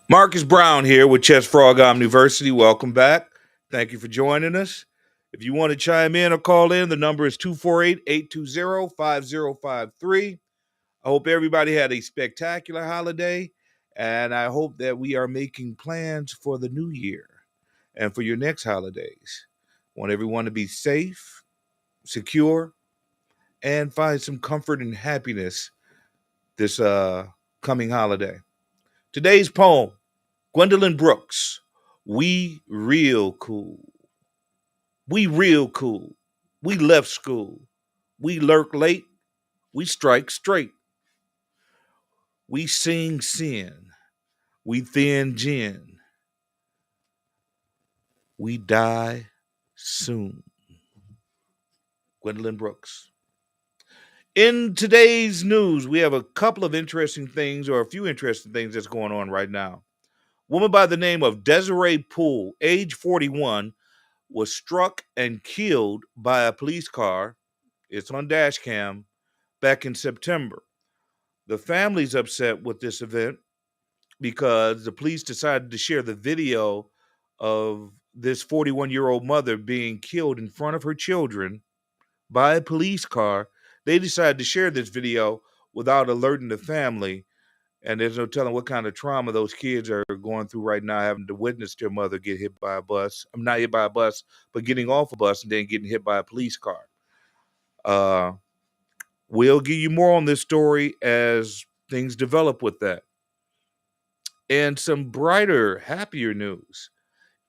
Marcus Brown here with ChessFrog OmniVersity. Welcome back. Thank you for joining us. If you want to chime in or call in, the number is 248-820-5053. I hope everybody had a spectacular holiday, and I hope that we are making plans for the new year and for your next holidays. I want everyone to be safe, secure, and find some comfort and happiness this coming holiday. Today's poem, Gwendolyn Brooks, We Real Cool. We real cool. We left school. We lurk late. We strike straight. We sing sin. We thin gin. We die soon. Gwendolyn Brooks. In today's news, we have a couple of interesting things, or a few interesting things that's going on right now. Woman by the name of Desiree Poole, age 41, was struck and killed by a police car. It's on dash cam back in September. The family's upset with this event because the police decided to share the video of this 41-year-old mother being killed in front of her children by a police car. They decided to share this video without alerting the family. And there's no telling what kind of trauma those kids are going through right now, having to witness their mother get hit by a bus. I'm not hit by a bus, but getting off a bus and then getting hit by a police car. Uh, we'll give you more on this story as things develop with that. And some brighter, happier news.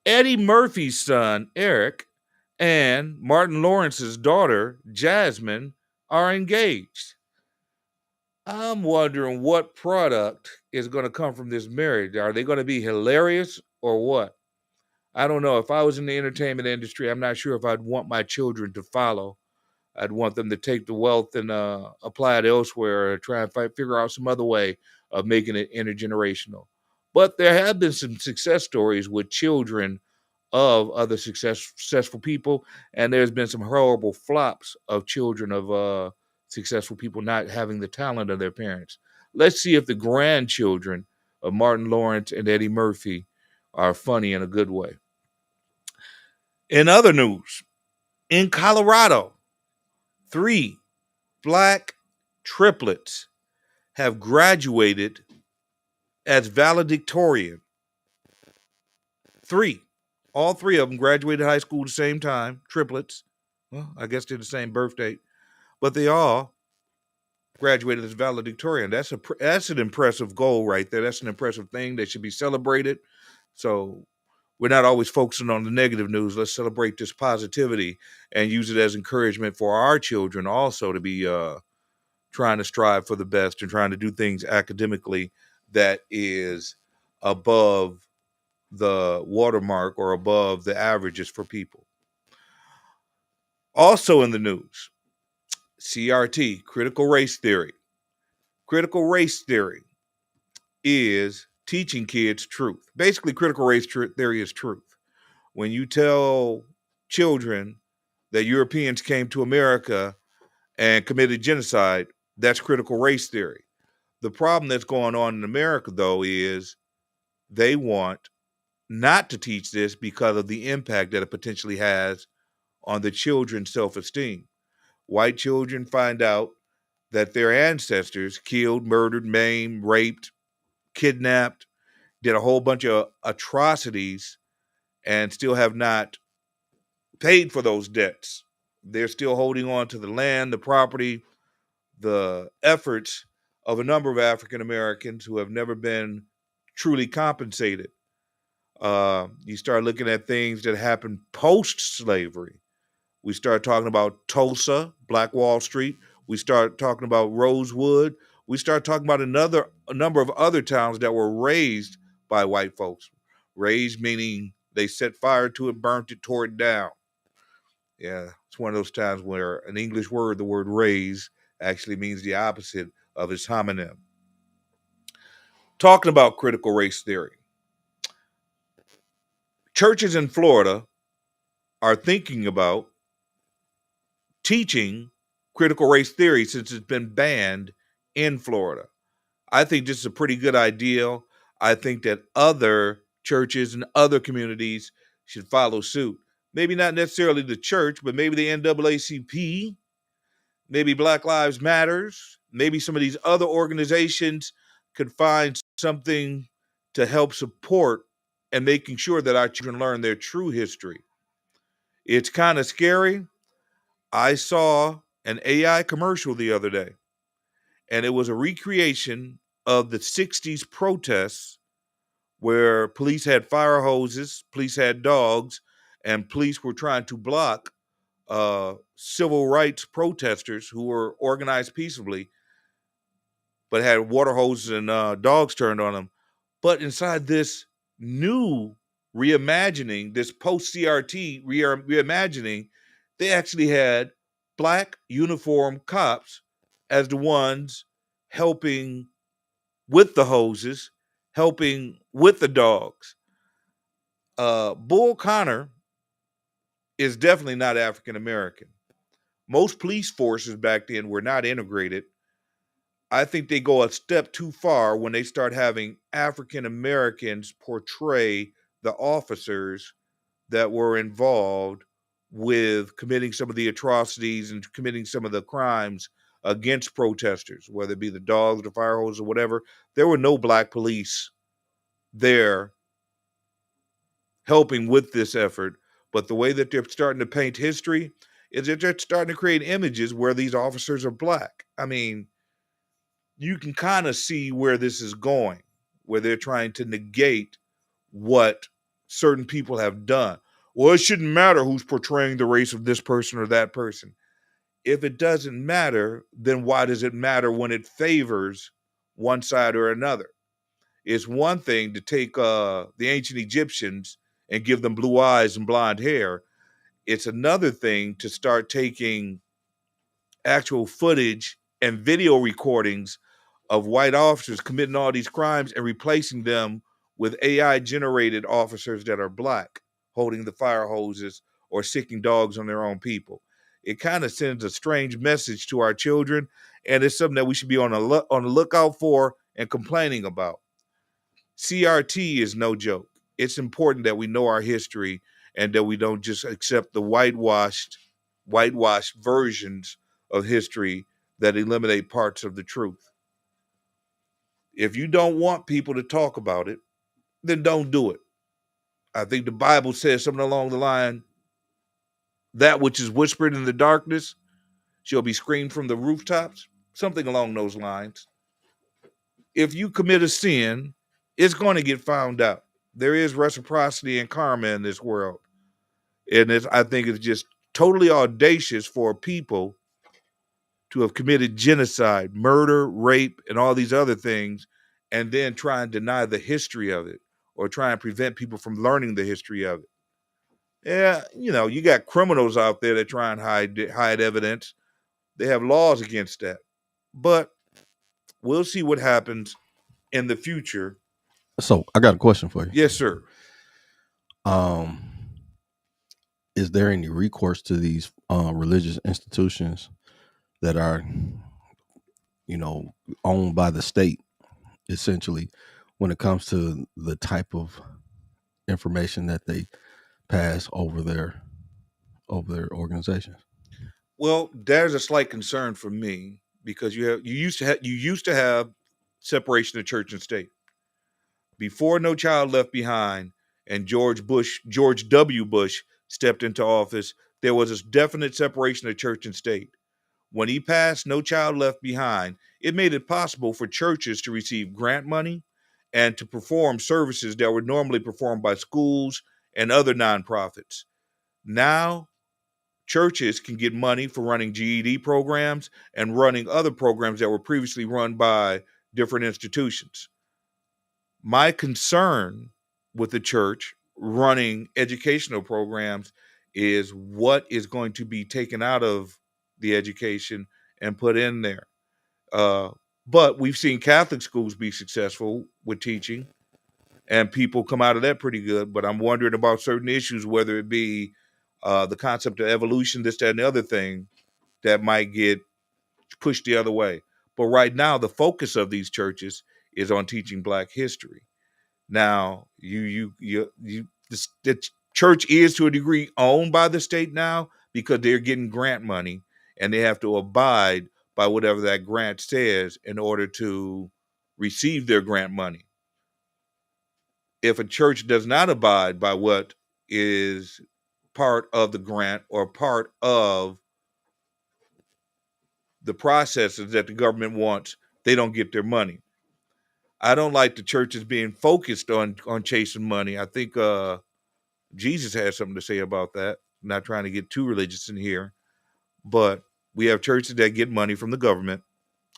Eddie Murphy's son, Eric, and Martin Lawrence's daughter, Jasmine, are engaged. I'm wondering what product is going to come from this marriage. Are they going to be hilarious or what? I don't know. If I was in the entertainment industry, I'm not sure if I'd want my children to follow. I'd want them to take the wealth and apply it elsewhere, or try and figure out some other way of making it intergenerational. But there have been some success stories with children of other successful people, and there's been some horrible flops of children of successful people not having the talent of their parents. Let's see if the grandchildren of Martin Lawrence and Eddie Murphy are funny in a good way. In other news, in Colorado, 3 black triplets have graduated as valedictorian. 3. All 3 of them graduated high school at the same time, triplets. Well, I guess they're the same birth date, but they all graduated as valedictorian. That's an impressive goal right there. That's an impressive thing that should be celebrated. So we're not always focusing on the negative news. Let's celebrate this positivity and use it as encouragement for our children also to be trying to strive for the best and trying to do things academically that is above the watermark or above the averages for people. Also in the news, CRT, critical race theory. Critical race theory is teaching kids truth. Basically, critical race theory is truth. When you tell children that Europeans came to America and committed genocide, that's critical race theory. The problem that's going on in America, though, is they want not to teach this because of the impact that it potentially has on the children's self-esteem. White children find out that their ancestors killed, murdered, maimed, raped, kidnapped, did a whole bunch of atrocities, and still have not paid for those debts. They're still holding on to the land, the property, the efforts of a number of African Americans who have never been truly compensated. You start looking at things that happened post-slavery. We start talking about Tulsa, Black Wall Street. We start talking about Rosewood. We start talking about a number of other towns that were raised by white folks. Raised meaning they set fire to it, burnt it, tore it down. Yeah, it's one of those times where an English word, the word raise, actually means the opposite of its homonym. Talking about critical race theory. Churches in Florida are thinking about teaching critical race theory since it's been banned in Florida. I think this is a pretty good idea. I think that other churches and other communities should follow suit. Maybe not necessarily the church, but maybe the NAACP, maybe Black Lives Matters, maybe some of these other organizations could find something to help support and making sure that our children learn their true history. It's kind of scary. I saw an AI commercial the other day, and it was a recreation of the 60s protests where police had fire hoses, police had dogs, and police were trying to block civil rights protesters who were organized peaceably, but had water hoses and dogs turned on them. But inside this new reimagining, this post CRT reimagining, they actually had black uniformed cops as the ones helping with the hoses, helping with the dogs. Bull Connor is definitely not African American. Most police forces back then were not integrated. I think they go a step too far when they start having African Americans portray the officers that were involved with committing some of the atrocities and committing some of the crimes against protesters, whether it be the dogs, the fire hoses, or whatever. There were no black police there helping with this effort. But the way that they're starting to paint history is that they're starting to create images where these officers are black. I mean, you can kind of see where this is going, where they're trying to negate what certain people have done. Well, it shouldn't matter who's portraying the race of this person or that person. If it doesn't matter, then why does it matter when it favors one side or another? It's one thing to take the ancient Egyptians and give them blue eyes and blonde hair. It's another thing to start taking actual footage and video recordings of white officers committing all these crimes and replacing them with AI generated officers that are black, holding the fire hoses or sicking dogs on their own people. It kind of sends a strange message to our children, and it's something that we should be on the lookout for and complaining about. CRT is no joke. It's important that we know our history and that we don't just accept the whitewashed versions of history that eliminate parts of the truth. If you don't want people to talk about it, then don't do it. I think the Bible says something along the line, that which is whispered in the darkness shall be screamed from the rooftops, something along those lines. If you commit a sin, it's going to get found out. There is reciprocity and karma in this world. And I think it's just totally audacious for people to have committed genocide, murder, rape, and all these other things, and then try and deny the history of it or try and prevent people from learning the history of it. Yeah, you got criminals out there that try and hide evidence. They have laws against that. But we'll see what happens in the future. So I got a question for you. Yes, sir. Um, is there any recourse to these religious institutions that are, owned by the state, essentially, when it comes to the type of information that they pass over their organizations? Well, there's a slight concern for me because you used to have separation of church and state. Before No Child Left Behind and George W. Bush stepped into office, there was a definite separation of church and state. When he passed No Child Left Behind, it made it possible for churches to receive grant money and to perform services that were normally performed by schools and other nonprofits. Now, churches can get money for running GED programs and running other programs that were previously run by different institutions. My concern with the church running educational programs is what is going to be taken out of the education and put in there. Uh, but we've seen Catholic schools be successful with teaching, and people come out of that pretty good. But I'm wondering about certain issues, whether it be the concept of evolution, this, that, and the other thing, that might get pushed the other way. But right now, the focus of these churches is on teaching Black history. Now, the church is to a degree owned by the state now because they're getting grant money and they have to abide by whatever that grant says in order to receive their grant money. If a church does not abide by what is part of the grant or part of the processes that the government wants, they don't get their money. I don't like the churches being focused on chasing money. I think Jesus has something to say about that. I'm not trying to get too religious in here, but we have churches that get money from the government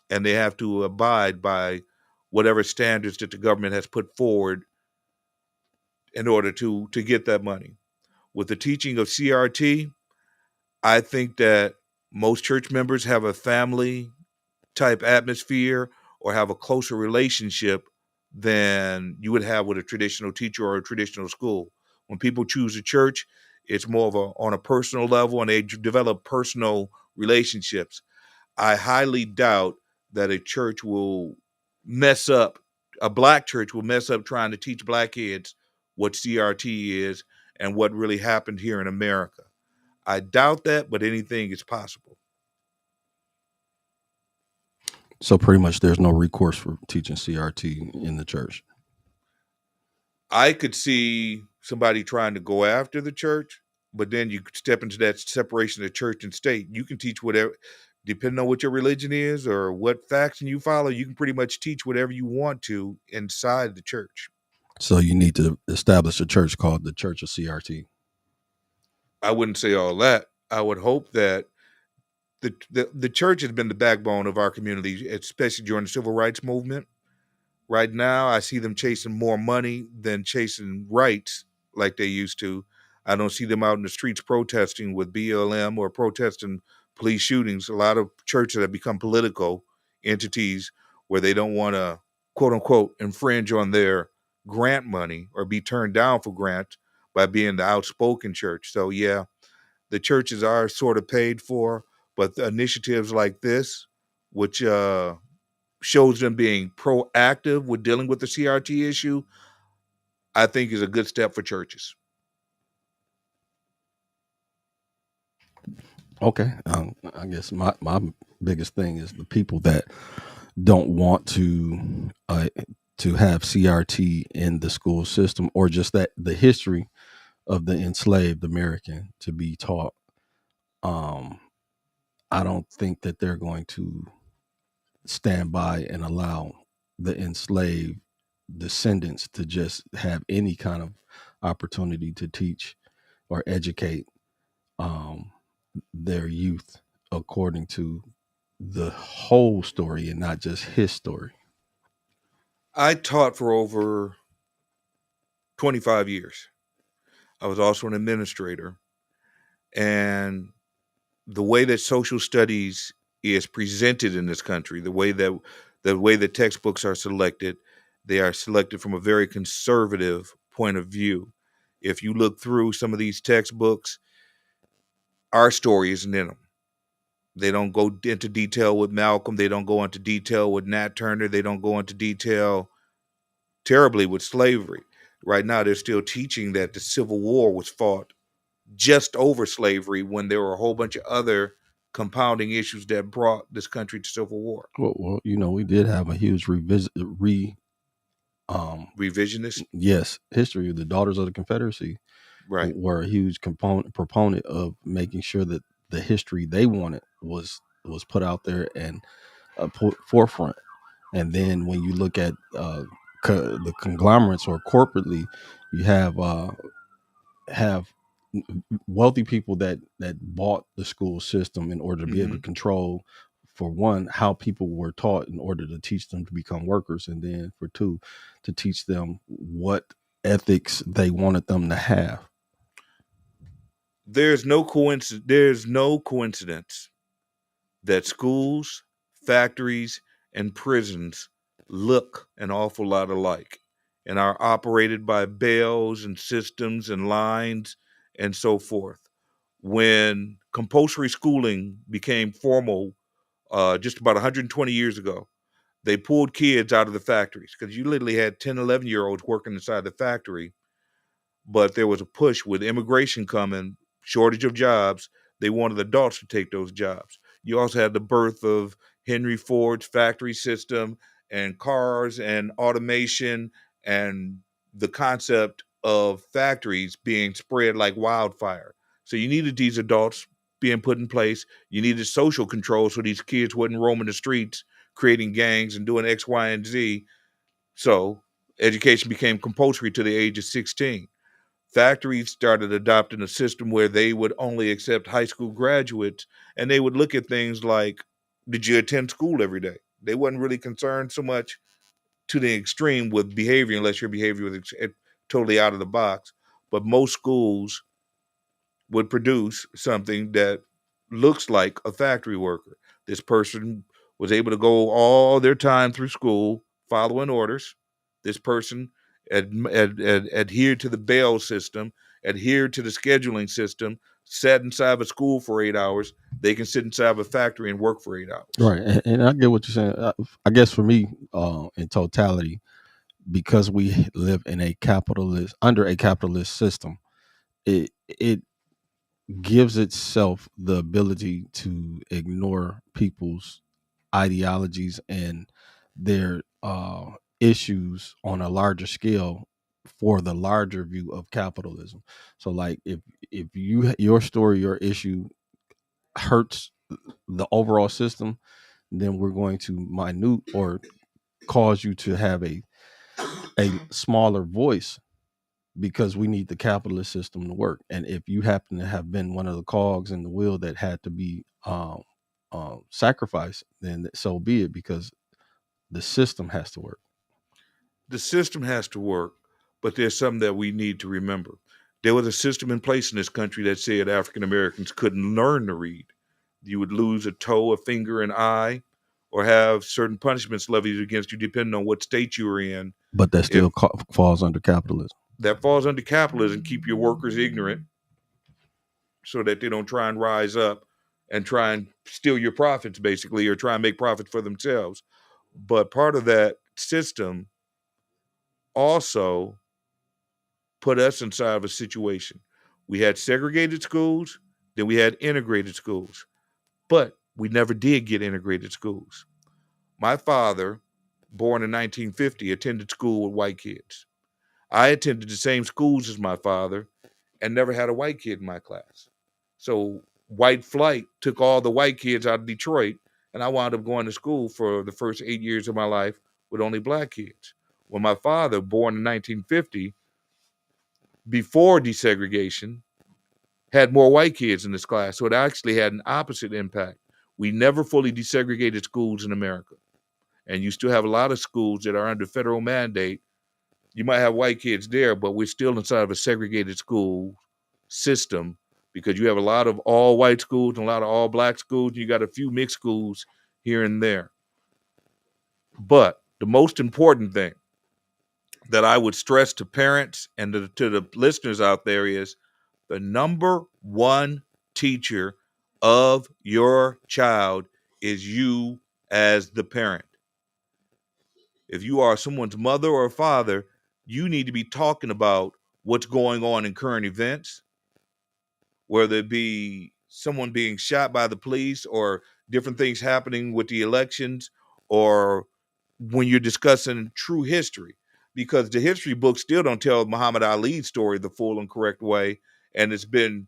and they have to abide by whatever standards that the government has put forward in order to get that money. With the teaching of CRT, I think that most church members have a family type atmosphere or have a closer relationship than you would have with a traditional teacher or a traditional school. When people choose a church, it's more of on a personal level and they develop personal relationships. I highly doubt that a black church will mess up trying to teach black kids what CRT is and what really happened here in America. I doubt that, but anything is possible. So pretty much there's no recourse for teaching CRT in the church. I could see somebody trying to go after the church, but then you step into that separation of church and state. You can teach whatever, depending on what your religion is or what faction you follow, you can pretty much teach whatever you want to inside the church. So you need to establish a church called the Church of CRT. I wouldn't say all that. I would hope that the church has been the backbone of our community, especially during the civil rights movement. Right now, I see them chasing more money than chasing rights like they used to. I don't see them out in the streets protesting with BLM or protesting police shootings. A lot of churches have become political entities where they don't want to, quote unquote, infringe on their grant money or be turned down for grants by being the outspoken church. So, yeah, the churches are sort of paid for, but the initiatives like this, which shows them being proactive with dealing with the CRT issue, I think is a good step for churches. Okay. I guess my biggest thing is the people that don't want to have CRT in the school system, or just that the history of the enslaved American to be taught. Um, I don't think that they're going to stand by and allow the enslaved descendants to just have any kind of opportunity to teach or educate um, their youth according to the whole story and not just his story. I taught for over 25 years. I was also an administrator. And the way that social studies is presented in this country, the way that textbooks are selected, they are selected from a very conservative point of view. If you look through some of these textbooks, our story isn't in them. They don't go into detail with Malcolm. They don't go into detail with Nat Turner. They don't go into detail terribly with slavery. Right now, they're still teaching that the Civil War was fought just over slavery when there were a whole bunch of other compounding issues that brought this country to civil war. Well, we did have a huge Revisionist, yes, history. The Daughters of the Confederacy right? were a huge proponent of making sure that the history they wanted was put out there and put forefront. And then when you look at the conglomerates or corporately, you have wealthy people that bought the school system in order to be able to control, for one, how people were taught in order to teach them to become workers, and then for two, to teach them what ethics they wanted them to have. There's no coincidence. There's no coincidence that schools, factories, and prisons look an awful lot alike and are operated by bells and systems and lines and so forth. When compulsory schooling became formal just about 120 years ago, They pulled kids out of the factories because you literally had 10, 11-year-olds working inside the factory, but there was a push with immigration coming, shortage of jobs. They wanted adults to take those jobs. You also had the birth of Henry Ford's factory system and cars and automation and the concept of factories being spread like wildfire. So you needed these adults being put in place. You needed social control so these kids wouldn't roam in the streets creating gangs and doing X, Y, and Z. So education became compulsory to the age of 16. Factories started adopting a system where they would only accept high school graduates, and they would look at things like, did you attend school every day? They wasn't really concerned so much to the extreme with behavior, unless your behavior was totally out of the box. But most schools would produce something that looks like a factory worker. This person was able to go all their time through school following orders. This person adhered to the bail system, adhered to the scheduling system, sat inside of a school for 8 hours. They can sit inside of a factory and work for 8 hours. Right, and I get what you're saying. I guess for me, in totality, because we live in a capitalist under a capitalist system, it gives itself the ability to ignore people's ideologies and their issues on a larger scale for the larger view of capitalism. So, like, if your story, your issue hurts the overall system, then we're going to minute or cause you to have a smaller voice because we need the capitalist system to work. And if you happen to have been one of the cogs in the wheel that had to be sacrificed, then so be it, because the system has to work. The system has to work, but there's something that we need to remember. There was a system in place in this country that said African Americans couldn't learn to read. You would lose a toe, a finger, an eye, or have certain punishments levied against you depending on what state you were in. But that If still falls under capitalism. that falls under capitalism, keep your workers ignorant so that they don't try and rise up and try and steal your profits, basically, or try and make profits for themselves. But part of that system also put us inside of a situation. We had segregated schools, then we had integrated schools, but we never did get integrated schools. My father, born in 1950, attended school with white kids. I attended the same schools as my father and never had a white kid in my class. So white flight took all the white kids out of Detroit, and I wound up going to school for the first 8 years of my life with only black kids. When my father, born in 1950, before desegregation, had more white kids in this class. So it actually had an opposite impact. We never fully desegregated schools in America. And you still have a lot of schools that are under federal mandate. You might have white kids there, but we're still inside of a segregated school system because you have a lot of all white schools and a lot of all black schools. You got a few mixed schools here and there. But the most important thing that I would stress to parents and to the listeners out there is the number one teacher of your child is you as the parent. If you are someone's mother or father, you need to be talking about what's going on in current events, whether it be someone being shot by the police or different things happening with the elections, or when you're discussing true history, because the history books still don't tell Muhammad Ali's story the full and correct way, and it's been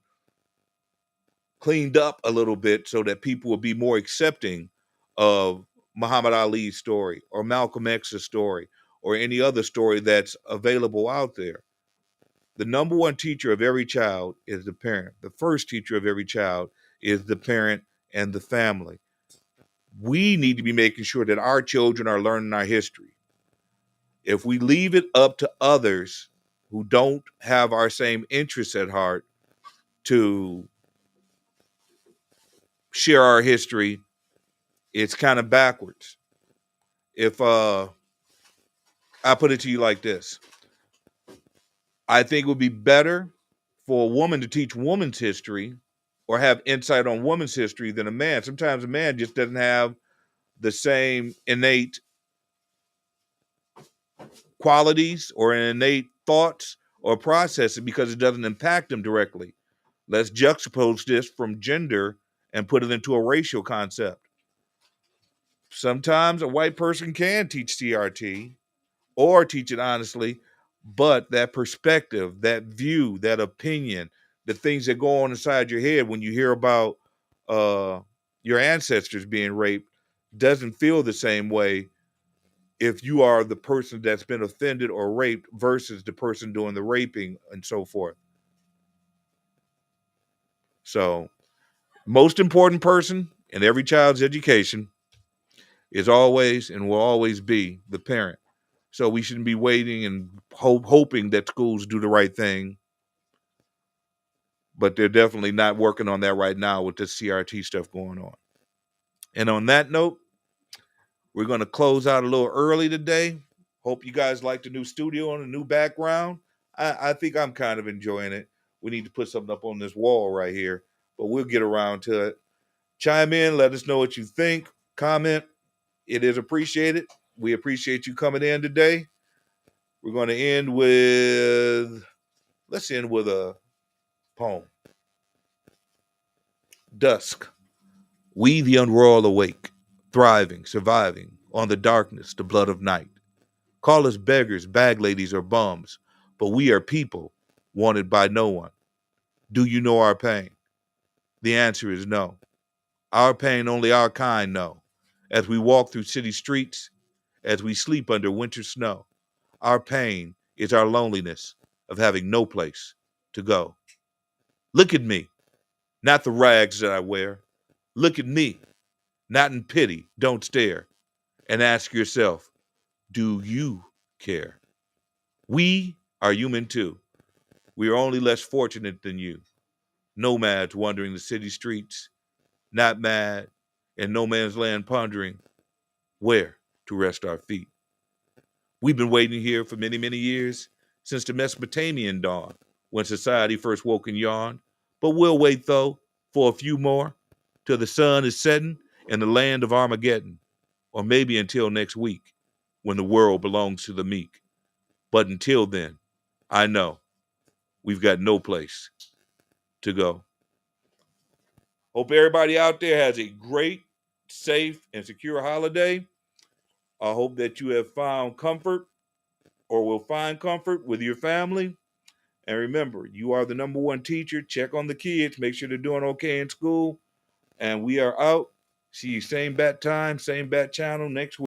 cleaned up a little bit so that people will be more accepting of Muhammad Ali's story or Malcolm X's story or any other story that's available out there. The number one teacher of every child is the parent. The first teacher of every child is the parent and the family. We need to be making sure that our children are learning our history. If we leave it up to others who don't have our same interests at heart to share our history, it's kind of backwards. If I put it to you like this, I think it would be better for a woman to teach woman's history or have insight on woman's history than a man. Sometimes a man just doesn't have the same innate qualities or an innate thoughts or processes because it doesn't impact them directly. Let's juxtapose this from gender and put it into a racial concept. Sometimes a white person can teach CRT or teach it honestly, but that perspective, that view, that opinion, the things that go on inside your head when you hear about uh, your ancestors being raped doesn't feel the same way if you are the person that's been offended or raped versus the person doing the raping and so forth. So, most important person in every child's education is always and will always be the parent. So we shouldn't be waiting and hoping that schools do the right thing, but they're definitely not working on that right now with this CRT stuff going on. And on that note, we're going to close out a little early today. Hope you guys like the new studio and the new background. I think I'm kind of enjoying it. We need to put something up on this wall right here, but we'll get around to it. Chime in, let us know what you think, comment. It is appreciated. We appreciate you coming in today. We're going to let's end with a poem. Dusk. We the unroyal awake, thriving, surviving on the darkness, the blood of night. Call us beggars, bag ladies, or bums, but we are people wanted by no one. Do you know our pain? The answer is no. Our pain only our kind know. As we walk through city streets, as we sleep under winter snow, our pain is our loneliness of having no place to go. Look at me, not the rags that I wear. Look at me, not in pity, don't stare, and ask yourself, do you care? We are human too. We are only less fortunate than you. Nomads wandering the city streets, not mad, in no man's land pondering where to rest our feet. We've been waiting here for many, many years, since the Mesopotamian dawn, when society first woke and yawned. But we'll wait, though, for a few more, till the sun is setting in the land of Armageddon, or maybe until next week, when the world belongs to the meek. But until then, I know we've got no place to go. Hope everybody out there has a great, safe, and secure holiday. I hope that you have found comfort or will find comfort with your family. And remember, you are the number one teacher. Check on the kids, make sure they're doing okay in school. And we are out. See you same bat time, same bat channel next week.